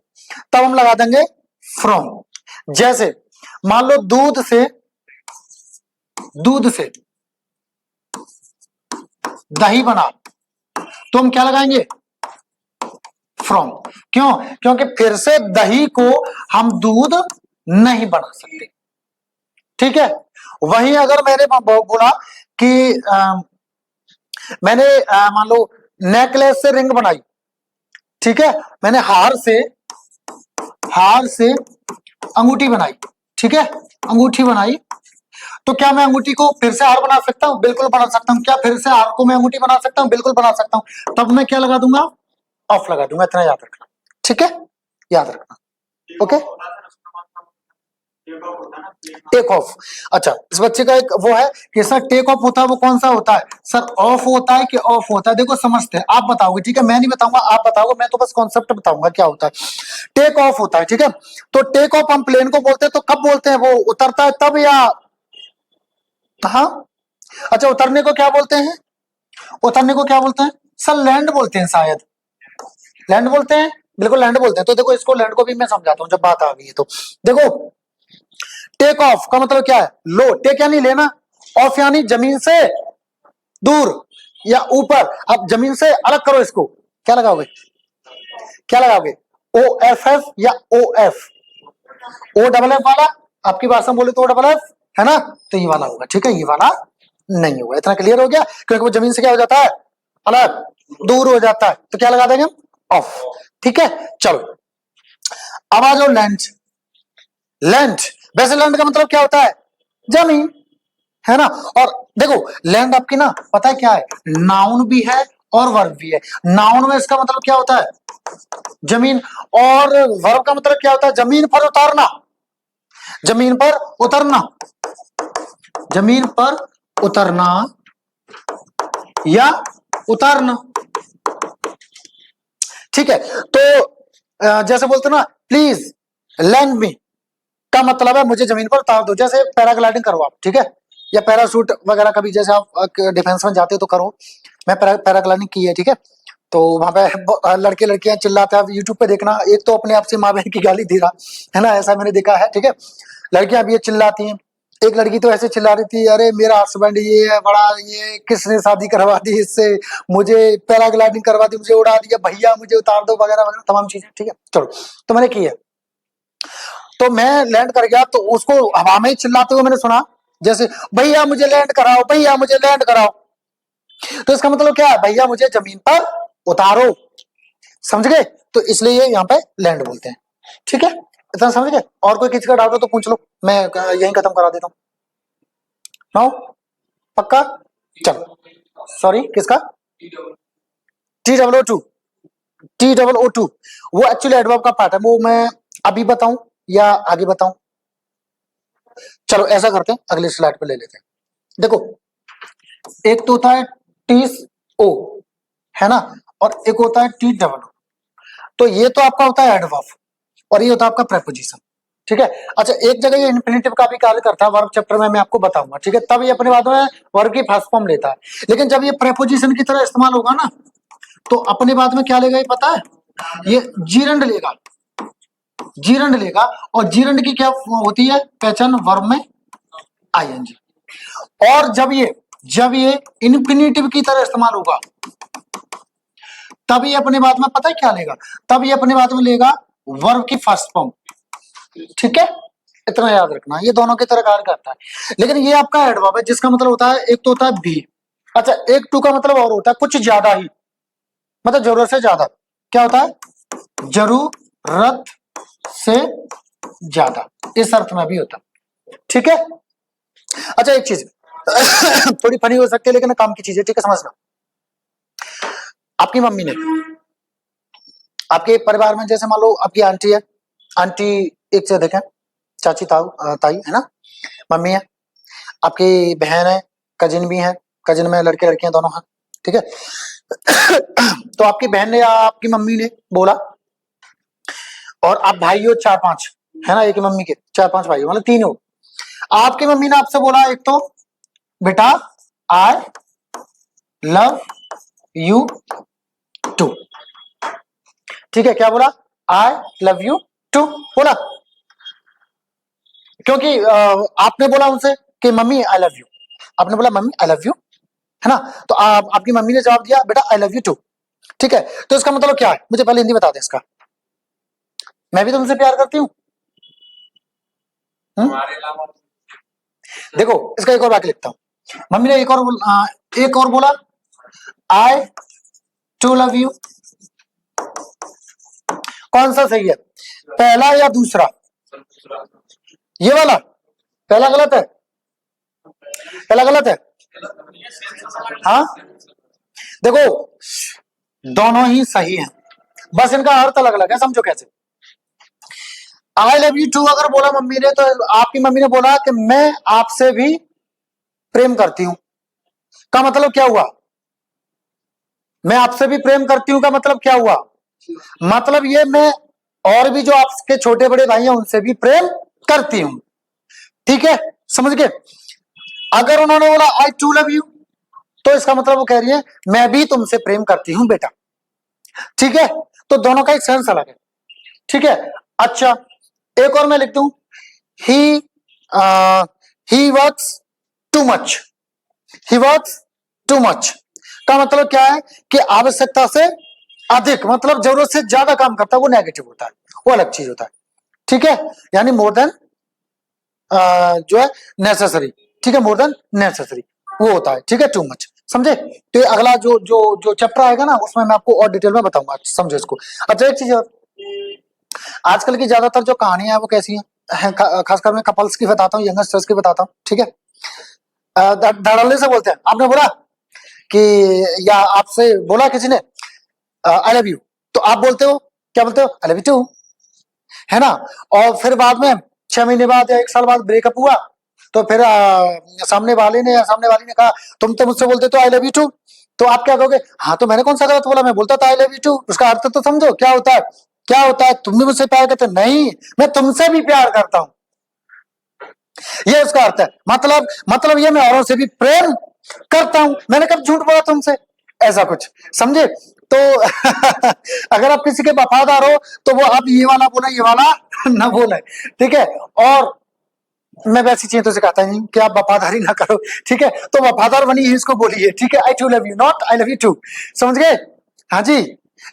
तब हम लगा देंगे फ्रॉम। जैसे मान लो दूध से दही बना, तो हम क्या लगाएंगे, फ्रॉम। क्यों, क्योंकि फिर से दही को हम दूध नहीं बना सकते, ठीक है। वहीं अगर मैंने बोला कि मैंने मान लो नेकलेस से रिंग बनाई, ठीक है, मैंने हार से अंगूठी बनाई, ठीक है, अंगूठी बनाई, तो क्या मैं अंगूठी को फिर से हार बना सकता हूं, बिल्कुल बना सकता हूं। क्या फिर से हार को मैं अंगूठी बना सकता हूं, बिल्कुल बना सकता हूं। तब मैं क्या लगा दूंगा, ऑफ लगा दूंगा, इतना याद रखना, ठीक है, याद रखना, ओके। टेक ऑफ, अच्छा इस बच्चे का एक वो है कि सर टेक ऑफ होता है, वो कौन सा होता है सर, ऑफ होता है कि ऑफ होता है। देखो समझते हैं, आप बताओगे, ठीक है, मैं नहीं बताऊंगा, आप बताओगे, मैं तो बस कॉन्सेप्ट बताऊंगा क्या होता है। टेक ऑफ होता है, ठीक है। तो टेक ऑफ हम प्लेन को बोलते हैं, तो कब बोलते हैं, वो उतरता है तब, या हाँ, अच्छा उतरने को क्या बोलते हैं, उतरने को क्या बोलते हैं सर, लैंड बोलते हैं शायद, लैंड बोलते हैं, बिल्कुल लैंड बोलते हैं। तो देखो इसको लैंड को भी मैं समझाता हूँ जब बात आ गई है। तो देखो टेक ऑफ का मतलब क्या है, लो, टेक यानी लेना, ऑफ यानी जमीन से दूर या ऊपर। अब जमीन से अलग करो इसको, क्या लगाओगे, क्या लगाओगे, ओ एफ एफ या O F, O double F वाला, आपकी भाषा में बोले तो ओ डबल एफ, है ना, तो ये वाला होगा, ठीक है, ये वाला नहीं होगा। इतना क्लियर हो गया, क्योंकि वो जमीन से क्या हो जाता है, अलग, दूर हो जाता है, तो क्या लगा देंगे हम, ऑफ, ठीक है। चलो अब आ जाओ लेंथ। लेंथ, वैसे लेंथ का मतलब क्या होता है, जमीन, है ना। और देखो लैंड आपकी ना पता है क्या है, नाउन भी है और वर्ब भी है। नाउन में इसका मतलब क्या होता है, जमीन, और वर्ब का मतलब क्या होता है, जमीन पर उतारना, जमीन पर उतरना, जमीन पर उतरना या उतारना। ठीक है, तो जैसे बोलते ना प्लीज लैंड मी का मतलब है मुझे जमीन पर उतार दो। जैसे पैराग्लाइडिंग करो आप, ठीक है, या पैराशूट वगैरह कभी जैसे आप डिफेंस में जाते हो तो करो। मैं पैराग्लाइडिंग की है, ठीक है, तो वहां पे लड़के लड़कियां चिल्लाते हैं, आप यूट्यूब पे देखना, एक तो अपने आप से माँ बहन की गाली दे रहा है ना, ऐसा मैंने देखा है, ठीक है। लड़कियां भी ये चिल्लाती हैं, एक लड़की तो ऐसे चिल्ला रही थी, अरे मेरा हस्बैंड ये है बड़ा, ये किसने शादी करवा दी इससे, मुझे पैराग्लाइडिंग करवा दी, मुझे उड़ा दिया, भैया मुझे उतार दो, वगैरह वगैरह तमाम चीजें, ठीक है। चलो, तो मैंने की है, तो मैं लैंड कर गया, तो उसको हवा में चिल्लाते हुए मैंने सुना, जैसे भैया मुझे लैंड कराओ, भैया मुझे लैंड कराओ। तो इसका मतलब क्या है, भैया मुझे जमीन पर उतारो, समझ गए। तो इसलिए यहाँ पे लैंड बोलते हैं, ठीक है, इतना समझ गए। और कोई किसी का डाउट हो तो पूछ लो, मैं यहीं खत्म करा देता हूँ। नो पक्का, चलो, सॉरी किसका, T-O-O-2, T-O-O-2 वो एक्चुअली एडवर्ब का पार्ट है, वो मैं अभी बताऊं या आगे बताऊं। चलो ऐसा करते हैं, अगले स्लाइड पे ले लेते हैं। देखो एक तो होता है T-O, है ना, और एक होता है T-O-O। तो ये तो आपका होता है एडवर्ब और ये होता है आपका प्रेपोजिशन, ठीक है। अच्छा, एक जगह ये इन्फिनिटिव का भी कार्य करता है, वर्ब चैप्टर में मैं आपको बताऊंगा, ठीक है, तब ये अपने बाद में वर्ब की फर्स्ट फॉर्म लेता है। लेकिन जब ये प्रेपोजिशन की तरह इस्तेमाल होगा ना, तो अपने बाद में क्या लेगा ये पता है, ये जीरंड लेगा, जीरंड लेगा, और जीरंड की क्या होती है पहचान, वर्ब में आईएनजी। और जब ये इन्फिनिटिव की तरह इस्तेमाल होगा, तब ये अपने बाद में पता है क्या लेगा, तब ये अपने बाद में लेगा वर्ब की फर्स्ट फॉर्म, ठीक है, इतना याद रखना, ये दोनों की तरह कार्य करता है। लेकिन ये आपका एडवर्ब है, जिसका मतलब होता है, एक तो होता है बी, अच्छा एक टू का मतलब और होता है कुछ ज्यादा ही, मतलब जरूरत से ज्यादा, क्या होता है, जरूरत से ज्यादा, इस अर्थ में भी होता है, ठीक है। अच्छा एक चीज थोड़ी फनी हो सकती है लेकिन काम की चीज है, ठीक है, समझना। आपकी मम्मी ने आपके परिवार में, जैसे मान लो आपकी आंटी है, आंटी एक से देखें, चाची ताऊ ताई है ना, मम्मी है, आपकी बहन है, कजिन भी है, कजिन में लड़के लड़कियां दोनों हैं, ठीक है। तो आपकी बहन ने या आपकी मम्मी ने बोला, और आप भाई हो चार पांच, है ना, एक ही मम्मी के चार पांच भाई हो, मतलब तीन हो। आपकी मम्मी ने आपसे बोला एक तो बेटा आई लव यू टू, ठीक है, क्या बोला, आई लव यू टू बोला, क्योंकि आपने बोला उनसे कि मम्मी आई लव यू, आपने बोला मम्मी आई लव यू, है ना, तो आपकी मम्मी ने जवाब दिया बेटा आई लव यू टू, ठीक है। तो इसका मतलब क्या है, मुझे पहले हिंदी बता दे इसका, मैं भी तुमसे प्यार करती हूँ। देखो इसका एक और वाक्य लिखता हूँ, मम्मी ने एक और बोला आई टू लव यू, कौन सा सही है, पहला या दूसरा, ये वाला पहला गलत है, पहला गलत है, हाँ देखो दोनों ही सही हैं, बस इनका अर्थ अलग अलग है, समझो कैसे। आई लव यू टू अगर बोला मम्मी ने, तो आपकी मम्मी ने बोला कि मैं आपसे भी प्रेम करती हूं, का मतलब क्या हुआ, मैं आपसे भी प्रेम करती हूं का मतलब क्या हुआ, मतलब ये मैं और भी जो आपके छोटे बड़े भाई हैं उनसे भी प्रेम करती हूं, ठीक है, समझ गए। अगर उन्होंने बोला आई टू लव यू, तो इसका मतलब वो कह रही है मैं भी तुमसे प्रेम करती हूं बेटा, ठीक है, तो दोनों का एक सेंस अलग है, ठीक है। अच्छा एक और मैं लिख दूं, he he works too much, he works too much का मतलब क्या है कि आवश्यकता से अधिक, मतलब जरूरत से ज्यादा काम करता है, वो नेगेटिव होता है, वो अलग चीज होता है, ठीक है, यानी मोर देन जो है नेसेसरी, ठीक है, मोर देन नेसेसरी वो होता है, ठीक है, टू मच, समझे। तो ये अगला जो जो जो चैप्टर आएगा ना उसमें मैं आपको और डिटेल में बताऊंगा, समझो इसको। अच्छा एक चीज और, आजकल की ज्यादातर जो कहानियां हैं वो कैसी हैं, हैं, खासकर मैं कपल्स की बताता हूँ, यंगस्टर्स की बताता हूँ, ठीक है। धड़ल्ले से बोलते हैं, आपने बोला कि, या आपसे बोला किसी ने आई लव यू, तो आप बोलते हो, क्या बोलते हो, आई लव यू टू, है ना। और फिर बाद में 6 महीने बाद या 1 साल बाद ब्रेकअप हुआ, तो फिर सामने वाले ने या सामने वाली ने कहा तुम तो मुझसे बोलते तो आई लव यू टू, तो आप क्या कहोगे, हाँ तो मैंने कौन सा गलत बोला, मैं बोलता था आई लव यू टू, उसका अर्थ तो समझो क्या होता है, क्या होता है, तुम भी मुझसे प्यार करते, नहीं मैं तुमसे भी प्यार करता हूं, ये उसका अर्थ है। मतलब ये मैं औरों से भी प्रेम करता हूं, मैंने कब झूठ बोला तुमसे, ऐसा कुछ, समझे। तो अगर आप किसी के वफादार हो तो वो आप ये वाला बोले, ये वाला ना बोले, ठीक है। और मैं वैसी चीजें तो सिखाता नहीं कि आप वफादारी ना करो, ठीक है, तो वफादार बनी है इसको बोलिए, ठीक है, I too love you, not I love you too, समझ गए। हाँ जी,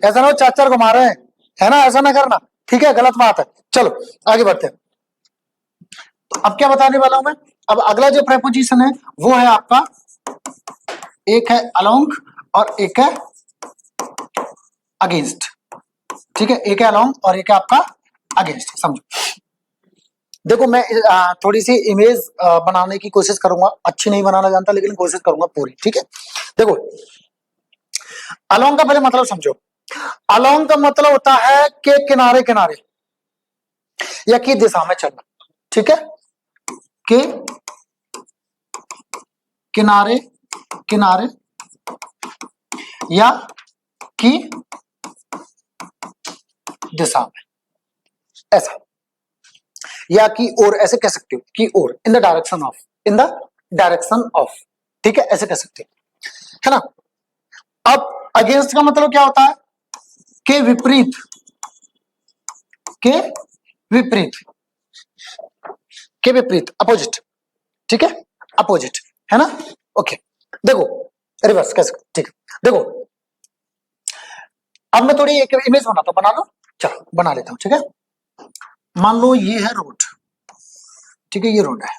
ऐसा ना हो चार घुमा रहे हैं, है ना, ऐसा ना करना, ठीक है, गलत बात है। चलो आगे बढ़ते हैं। तो अब क्या बताने वाला हूं मैं, अब अगला जो प्रेपोजिशन है वो है आपका, एक है अलोंग और एक है अगेंस्ट, ठीक है, एक है अलोंग और एक है आपका अगेंस्ट, समझो। देखो मैं थोड़ी सी इमेज बनाने की कोशिश करूंगा, अच्छी नहीं बनाना जानता लेकिन कोशिश करूंगा पूरी, ठीक है। देखो अलोंग का पहले मतलब समझो, अलोंग का मतलब होता है कि किनारे किनारे या की दिशा में चलना, ठीक है, कि किनारे किनारे या की दिशा में, ऐसा, या की ओर, ऐसे कह सकते हो, की ओर, in the direction of, in the direction of, ठीक है, ऐसे कह सकते हो, है ना। अब अगेंस्ट का मतलब क्या होता है, के विपरीत, के विपरीत, के विपरीत, अपोजिट, ठीक है, अपोजिट, है ना। ओके देखो रिवर्स कैसे, ठीक है, देखो अब मैं थोड़ी एक इमेज बनाता हूं, बना लो, चलो बना लेता हूं, ठीक है। मान लो ये है रोड, ठीक है, ये रोड है,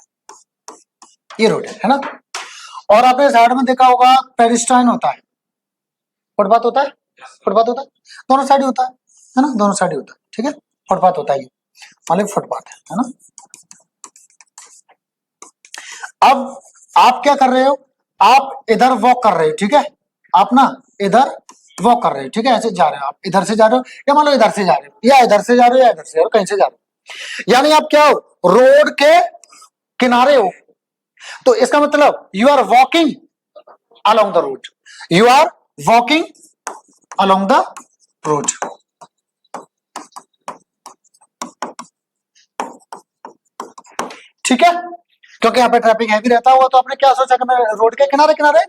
ये रोड है ना। और आपने साइड में देखा होगा पेडिस्ट्राइन होता है, फुटपाथ होता है, फुटपाथ होता है, दोनों साइड होता है ना, दोनों साइड होता है, ठीक है, फुटपाथ होता है, ये मतलब फुटपाथ है ना। अब आप क्या कर रहे हो, आप इधर वॉक कर रहे हो, ठीक है, आप ना इधर वॉक कर रहे हो, ठीक है, ऐसे जा रहे हो, आप इधर से जा रहे हो या मान लो इधर से जा रहे हो या इधर से जा रहे हो या इधर से जा रहे हो, कहीं से जा रहे हो, यानी आप क्या हो, रोड के किनारे हो, तो इसका मतलब you are walking along the road, you are walking along the road, ठीक है, क्योंकि यहाँ पे ट्रैफिक हैवी रहता हुआ तो आपने क्या सोचा कि मैं रोड के किनारे किनारे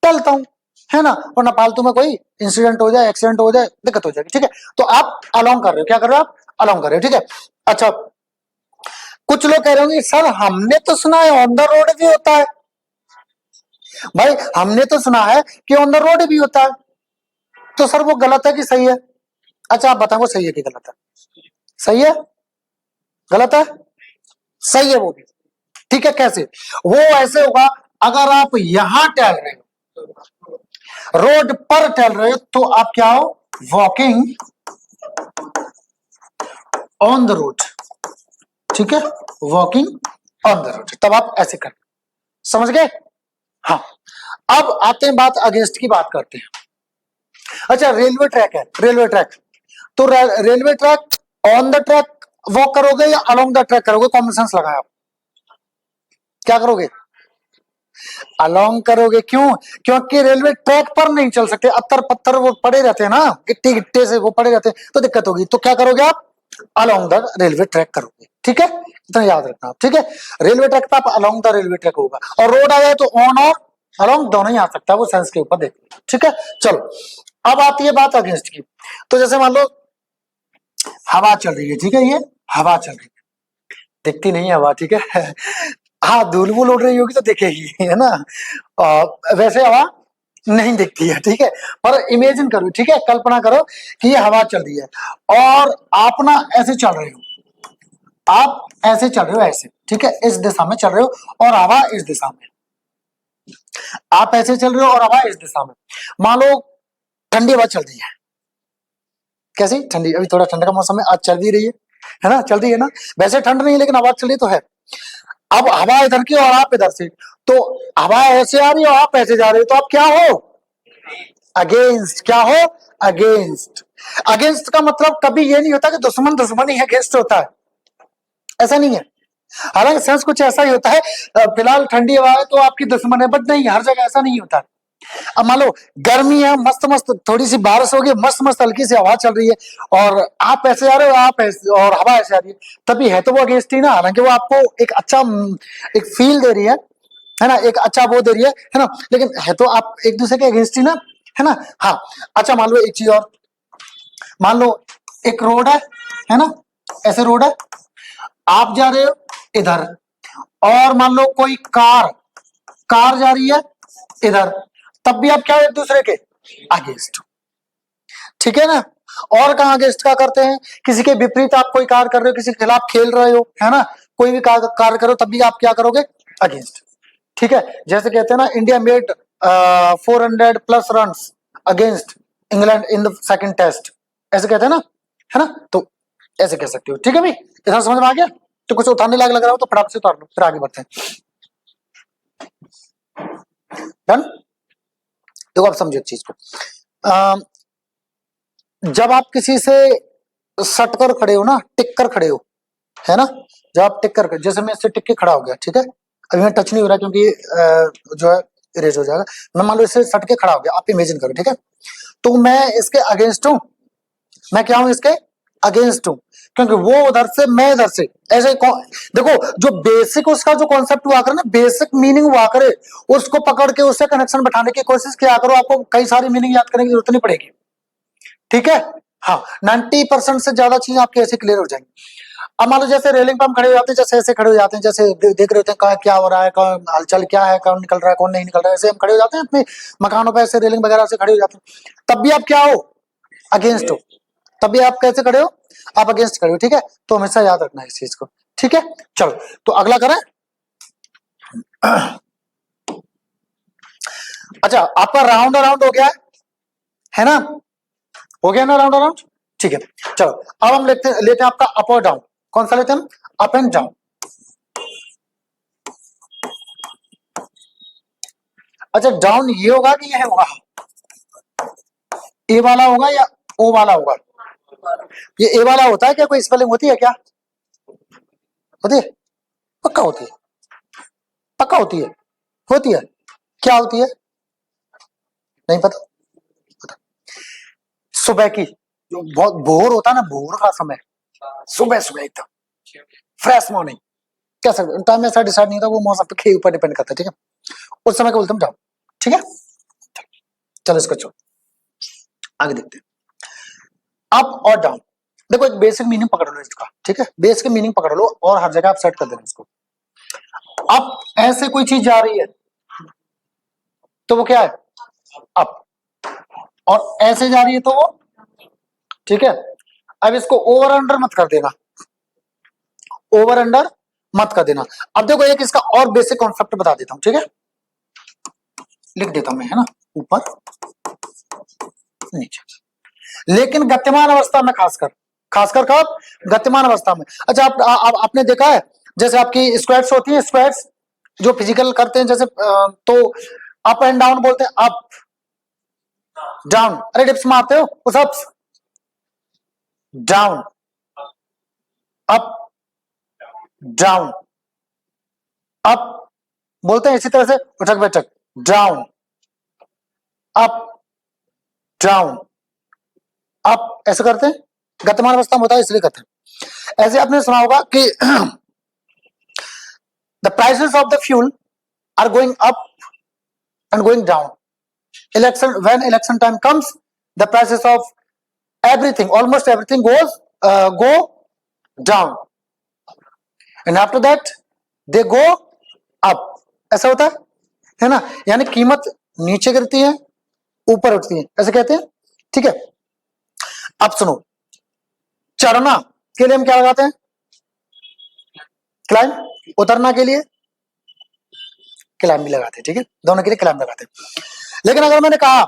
चलता हूं, है ना, वरना फालतू में कोई इंसिडेंट हो जाए, एक्सीडेंट हो जाए, दिक्कत हो जाएगी, ठीक है। तो आप अलोंग कर रहे हो, क्या कर रहे हो आप, अलोंग कर रहे हो, ठीक है। अच्छा कुछ लोग कह रहे होंगे सर हमने तो सुना है ऑन द रोड भी होता है, भाई हमने तो सुना है कि ऑन द रोड भी होता है, तो सर वो गलत है कि सही है, अच्छा आप बताओ वो सही है कि गलत है, सही है, गलत है, सही है वो भी, ठीक है, कैसे, वो ऐसे होगा अगर आप यहां टहल रहे हो, रोड पर टहल रहे हो, तो आप क्या हो, वॉकिंग ऑन द रोड, ठीक है, वॉकिंग ऑन द रोड, तब आप ऐसे कर, समझ गए। हाँ अब आते हैं बात अगेंस्ट की, बात करते हैं। अच्छा रेलवे ट्रैक है, रेलवे ट्रैक, तो railway track on the track walk करोगे या अलोंग द ट्रैक करोगे, कॉमन सेंस लगाया, क्या करोगे, अलोंग करोगे, क्यों, क्योंकि रेलवे ट्रैक पर नहीं चल सकते, अत्तर पत्थर वो पड़े रहते हैं ना, गिट्टी गिट्टे से वो पड़े रहते हैं, तो दिक्कत होगी, तो क्या करोगे आप, अलोंग द रेलवे ट्रैक करोगे, ठीक है, इतना याद रखना आप, ठीक है, रेलवे ट्रैक पे आप अलोंग द रेलवे ट्रैक होगा, और रोड आ जाए तो ऑन और अलोंग दोनों ही आ सकता है, वो सेंस के ऊपर देखिए, ठीक है। चलो अब आती है बात अगेंस्ट की, तो जैसे मान लो हवा चल रही है, ठीक है, ये हवा चल रही है, दिखती नहीं है हवा, ठीक है, हाँ धूल वूल उड़ रही होगी तो दिखेगी, है ना, वैसे हवा नहीं दिखती है, ठीक है, पर इमेजिन करो, ठीक है, कल्पना करो कि ये हवा चल रही है और आप ना ऐसे चल रहे हो, आप ऐसे चल रहे हो, ऐसे, ठीक है, इस दिशा में चल रहे हो और हवा इस दिशा में, आप ऐसे चल रहे हो और हवा इस दिशा में, मान लो ठंडी हवा चल रही है, कैसी ठंडी, अभी थोड़ा ठंड का मौसम है, आज चल भी रही है, है ना, चल रही है ना, वैसे ठंड नहीं लेकिन आवाज चल रही तो है। अब हवा इधर की और आप इधर से, तो हवा ऐसे आ रही है और आप ऐसे जा रहे हो, तो आप क्या हो, अगेंस्ट। क्या हो, अगेंस्ट। अगेंस्ट का मतलब कभी ये नहीं होता कि दुश्मन दुश्मन ही अगेंस्ट होता है, ऐसा नहीं है। हालांकि सेंस कुछ ऐसा ही होता है, फिलहाल ठंडी हवा है तो आपकी दुश्मन है, बट नहीं, हर जगह ऐसा नहीं होता। अब मान लो गर्मी है, मस्त मस्त थोड़ी सी बारिश हो गई, मस्त मस्त हल्की सी हवा चल रही है, और आप ऐसे जा रहे हो, आप ऐसे, और हवा ऐसे आ रही है, तभी है तो वो अगेंस्ट ही ना। हालांकि वो आपको एक अच्छा एक फील दे रही है ना, एक अच्छा वो दे रही है ना, लेकिन है तो आप एक दूसरे के अगेंस्ट ही ना, है ना। हाँ, अच्छा मान लो एक चीज और, मान लो एक रोड है ना, ऐसे रोड है, आप जा रहे हो इधर, और मान लो कोई कार कार जा रही है इधर, तब भी आप क्या एक दूसरे के अगेंस्ट, ठीक है ना। और कहाँ अगेंस्ट का करते हैं, किसी के विपरीत आप कोई कार्य कर रहे हो, किसी के खिलाफ खेल रहे हो, है ना, कोई भी कार्य करो तब भी आप क्या करोगे, अगेंस्ट, ठीक है। जैसे कहते हैं ना, India made 400+ runs against England in the second test, ऐसे कहते हैं ना, है ना, तो ऐसे कह सकते हो, ठीक है भाई। इतना समझ में आ गया, तो कुछ उतारने लायक लग रहा हो तो फटाफट से उतार लो, फिर आगे बढ़ते हैं। डन। देखो आप समझो एक चीज को, जब आप किसी से सट कर खड़े हो ना, टिक कर खड़े हो, है ना, जब आप टिक कर, जैसे मैं इससे टिक के खड़ा हो गया, ठीक है, अभी मैं टच नहीं हो रहा क्योंकि जो है इरेज हो जाएगा, मैं मान लो इससे सट के खड़ा हो गया, आप इमेजिन करो, ठीक है, तो मैं इसके अगेंस्ट हूं, मैं क्या हूं, इसके अगेंस्ट हूं, क्योंकि वो उधर से मैं इधर से, ऐसे देखो जो बेसिक उसका जो कॉन्सेप्ट हुआ करे ना, बेसिक मीनिंग हुआ करे, उसको पकड़ के उससे कनेक्शन बैठाने की कोशिश किया करो, आपको कई सारी मीनिंग याद करने की जरूरत नहीं पड़ेगी, ठीक है। हाँ, 90% से ज्यादा चीज आपकी ऐसे क्लियर हो जाएंगी। अब मान लो जैसे रेलिंग पे हम खड़े हो जाते हैं, जैसे ऐसे खड़े हो जाते हैं, जैसे देख रहे होते हैं कहाँ क्या हो रहा है, कौन हलचल क्या है, कौन निकल रहा है, कौन नहीं निकल रहा है, ऐसे हम खड़े हो जाते हैं अपने मकानों पे, ऐसे रेलिंग वगैरह से खड़े हो जाते हैं, तब भी आप क्या हो, अगेंस्ट हो, तब भी आप कैसे खड़े हो, आप अगेंस्ट खड़े हो, ठीक है। तो हमेशा याद रखना है इस चीज को, ठीक है। चलो तो अगला करें। अच्छा, आपका राउंड अराउंड हो गया है ना, हो गया ना राउंड अराउंड, ठीक है। चलो अब हम लेते हैं आपका अप और डाउन, कौन सा लेते हैं हम, अप एंड डाउन। अच्छा, डाउन ये होगा कि ये होगा, ए वाला होगा या ओ वाला होगा, ये ए वाला होता है क्या, कोई स्पेलिंग होती है क्या, होती है, पक्का होती है, पक्का होती है, होती है, क्या होती है, नहीं पता, पता। सुबह की, जो बहुत भोर होता है ना, भोर का समय, सुबह सुबह एकदम फ्रेश मॉर्निंग, कह सकते टाइम ऐसा डिसाइड नहीं था, वो मौसम के ऊपर डिपेंड करता है, ठीक है, उस समय को बोलते हम डाउन, ठीक है। चलो इसको छोड़, आगे देखते हैं, अप और डाउन। देखो एक बेसिक मीनिंग पकड़ लो इसका, ठीक है, बेसिक मीनिंग पकड़ लो और हर जगह आप सेट कर देना इसको। अप, ऐसे कोई चीज जा रही है तो वो क्या है, अप, और ऐसे जा रही है तो वो, ठीक है। अब इसको ओवर अंडर मत कर देना, ओवर अंडर मत कर देना। अब देखो एक इसका और बेसिक कॉन्सेप्ट बता देता हूं, ठीक है, लिख देता हूं मैं, है ना, ऊपर नीचे, लेकिन गतिमान अवस्था में, खासकर खासकर कब, गतिमान अवस्था में। अच्छा आपने देखा है, जैसे आपकी स्क्वाट्स होती है, स्क्वाट्स जो फिजिकल करते हैं, जैसे तो अप एंड डाउन बोलते हैं, अप डाउन, अरे डिप्स मारते हो, pushups, down, up down, up बोलते हैं, इसी तरह से उठक बैठक, डाउन, अप डाउन, अप, ऐसे करते हैं, गतिमान अवस्था में होता है इसलिए करते हैं। ऐसे आपने सुना होगा कि the prices of the fuel are going up and going down. When election time comes, the prices of everything, almost everything go down, and after that they go up. ऐसा होता है ना, यानी कीमत नीचे गिरती है, ऊपर उठती है, ऐसे कहते हैं, ठीक है। अब सुनो, चढ़ना के लिए हम क्या लगाते हैं, क्लाइम, उतरना के लिए क्लाइम भी लगाते हैं, ठीक है, दोनों के लिए क्लाइम लगाते हैं। लेकिन अगर मैंने कहा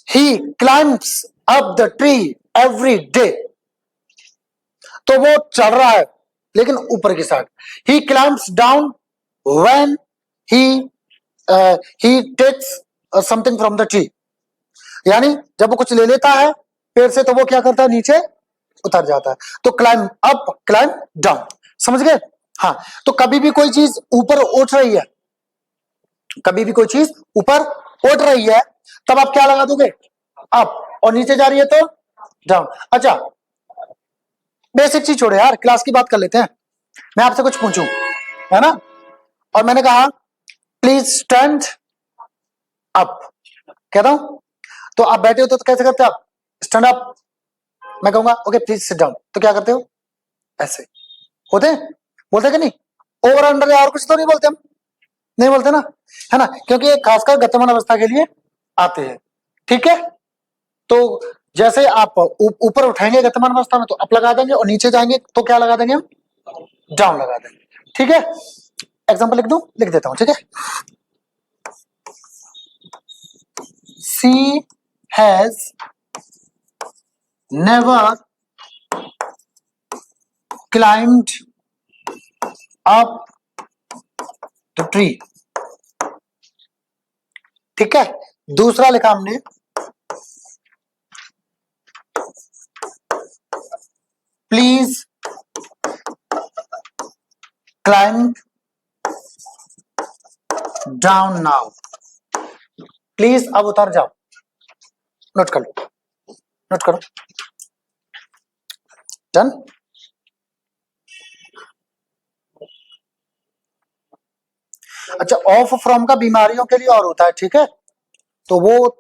he climbs up the tree every day, तो वो चढ़ रहा है लेकिन ऊपर की side. He climbs down when he takes something from the tree, यानी जब वो कुछ ले लेता है पेड़ से तो वो क्या करता है, नीचे उतर जाता है। तो क्लाइम अप, क्लाइम डाउन, समझ गए? हाँ, तो कभी भी कोई चीज ऊपर उठ रही है, कभी भी कोई चीज ऊपर उठ रही है तब आप क्या लगा दोगे, अप, और नीचे जा रही है तो डाउन। अच्छा, बेसिक चीज छोड़े यार, क्लास की बात कर लेते हैं। मैं आपसे कुछ पूछूं, है ना, और मैंने कहा प्लीज स्टैंड अप, कहता हूं तो आप बैठे हो तो कैसे करते हो आप, स्टैंड अप। मैं कहूंगा ओके प्लीज सिट डाउन, तो क्या करते हो, ऐसे होते हैं, बोलते कि नहीं, ओवर अंडर या और कुछ तो नहीं बोलते हम, नहीं बोलते ना, है ना, क्योंकि ये खासकर गतिमान अवस्था के लिए आते हैं। ठीक है, तो जैसे आप ऊपर उठाएंगे गतिमान अवस्था में तो अप लगा देंगे, और नीचे जाएंगे तो क्या लगा देंगे हम, डाउन लगा देंगे। ठीक है, एग्जांपल लिख दूं, लिख देता हूं, ठीक है। She has never climbed up the tree. ठीक है, दूसरा लिखा हमने, please climb down now, please अब उतर जाओ। नोट कर लो, नोट करो, डन। अच्छा, ऑफ फ्रॉम का बीमारियों के लिए और होता है, ठीक है, तो वो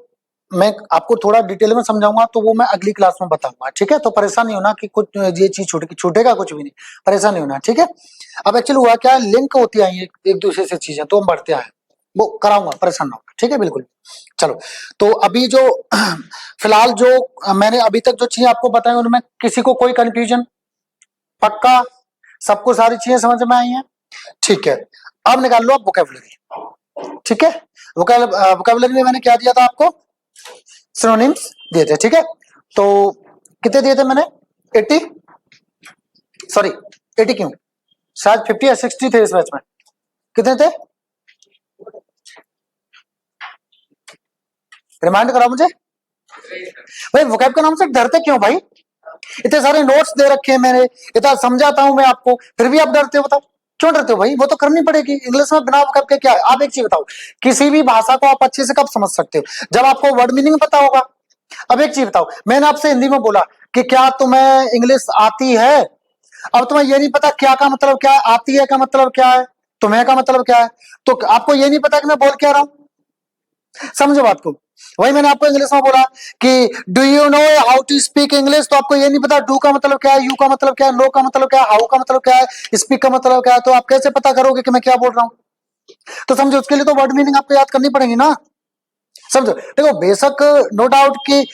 मैं आपको थोड़ा डिटेल में समझाऊंगा, तो वो मैं अगली क्लास में बताऊंगा, ठीक है। तो परेशान नहीं होना कि कुछ ये चीज छूटेगा कुछ भी नहीं, परेशान नहीं होना, ठीक है। अब एक्चुअली हुआ क्या है, लिंक होती है एक दूसरे से चीजें, तो हम बढ़ते आए, वो कराऊंगा, परेशान ना होगा, ठीक है, बिल्कुल। चलो, तो अभी जो फिलहाल जो मैंने अभी तक जो चीजें आपको बताई उनमें किसी को कोई कंफ्यूजन, पक्का सबको सारी चीजें समझ में आई हैं, ठीक है। अब निकाल लो आप वोकैबुलरी, ठीक है। वोकैबुलरी में मैंने क्या दिया था आपको, सिनोनिम्स दिए थे, ठीक है। तो कितने दिए थे मैंने, 80, सॉरी 80 क्यों, शायद 50 या 60 थे इस बैच में, कितने थे, रिमाइंड कराओ मुझे भाई। वोकैब का नाम से डरते क्यों भाई, इतने सारे नोट्स दे रखे हैं मैंने, इतना समझाता हूं मैं आपको, फिर भी आप डरते हो, बताओ क्यों डरते हो भाई, वो तो करनी पड़ेगी। इंग्लिश में बिना वोकैब के क्या है, आप एक चीज बताओ, किसी भी भाषा को आप अच्छे से कब समझ सकते हो, जब आपको वर्ड मीनिंग पता होगा। अब एक चीज बताओ, मैंने आपसे हिंदी में बोला कि क्या तुम्हें इंग्लिश आती है, अब तुम्हें ये नहीं पता क्या का मतलब क्या है, आती है का मतलब क्या है, तुम्हें का मतलब क्या है, तो आपको ये नहीं पता कि मैं बोल क्या रहा हूं, समझो बात को। वही मैंने आपको इंग्लिश में बोला कि do you know how to speak English, तो आपको ये नहीं पता डू का मतलब क्या है, यू का मतलब क्या है, नो का मतलब क्या है, हाउ का मतलब क्या है, स्पीक का मतलब क्या है, तो आप कैसे पता करोगे कि मैं क्या बोल रहा हूं। तो समझो, उसके लिए तो वर्ड मीनिंग आपको याद करनी पड़ेगी ना, समझो। देखो, बेशक नो डाउट कि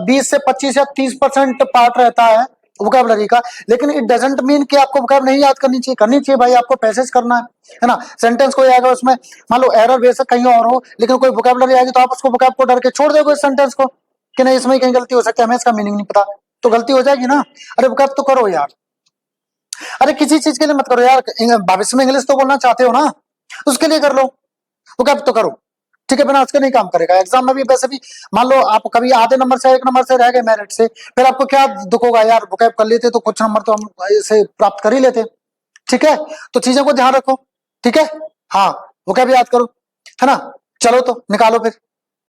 20 से 25 या 30% पार्ट रहता है वोकैबुलरी का, लेकिन इट डजंट मीन कि आपको वोकैब नहीं याद करनी चाहिए, करनी चाहिए भाई, आपको पैसेज करना है ना। सेंटेंस कोई आएगा उसमें मान लो एरर बेशक कहीं और हो, लेकिन कोई वोकैबुलरी आएगी तो आप उसको वोकैब को डर के छोड़ दोगे सेंटेंस को, कि नहीं इसमें कहीं गलती हो सकती है, हमें इसका मीनिंग नहीं पता, तो गलती हो जाएगी ना। अरे वोकैब तो करो यार, अरे किसी चीज के लिए मत करो यार, भविष्य में इंग्लिश तो बोलना चाहते हो ना, उसके लिए कर लो, वोकैब तो करो, ठीक है, बिना उसके नहीं काम करेगा। एग्जाम में भी वैसे भी मान लो आप कभी आधे नंबर से 1 नंबर से रह गए मेरिट से, फिर आपको क्या दुख होगा यार, वोकैब कर लेते तो कुछ नंबर तो हम ऐसे प्राप्त कर ही लेते, ठीक है। तो चीजों को ध्यान रखो, ठीक है, हाँ वोकैब याद करो, है ना। चलो तो निकालो फिर।